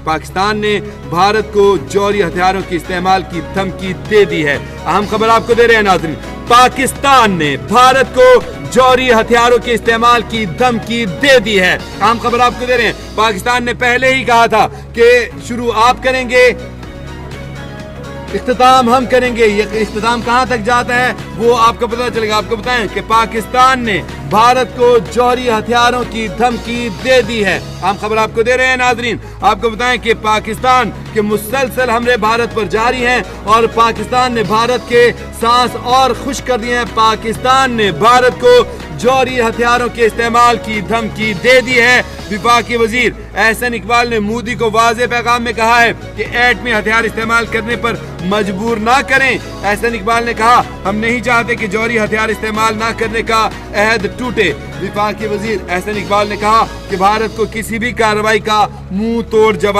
पाकिस्तान ने भारत को जौहरी हथियारों के इस्तेमाल की धमकी दे दी है। अहम खबर आपको दे रहे हैं नाज़रीन, पाकिस्तान ने भारत को जौहरी हथियारों के इस्तेमाल की धमकी दे दी है। अहम खबर आपको दे रहे हैं, पाकिस्तान ने पहले ही कहा था कि शुरू आप करेंगे, इख्तिताम हम करेंगे। ये इख्तिताम कहां तक जाता है वो आपको पता चलेगा। आपको बताएं कि पाकिस्तान ने भारत को जौहरी हथियारों की धमकी दे दी है। हम खबर आपको दे रहे हैं नाजरीन, आपको बताएं कि पाकिस्तान के मुसलसल हमले भारत पर जारी हैं और पाकिस्तान ने भारत के सांस और खुश कर दिए हैं। पाकिस्तान ने भारत को जौहरी हथियारों के इस्तेमाल की धमकी दे दी है। विफाकी वजीर एहसन इकबाल ने मोदी को वाज़ेह पैगाम में कहा है कि एटमी हथियार इस्तेमाल करने पर मजबूर ना करें। एहसन इकबाल ने कहा, हम नहीं चाहते कि जौहरी हथियार इस्तेमाल ना करने का अहद टूटे। विफाकी वजीर एहसन इकबाल ने कहा कि भारत को किसी भी कार्रवाई का मुंह तोड़ जवाब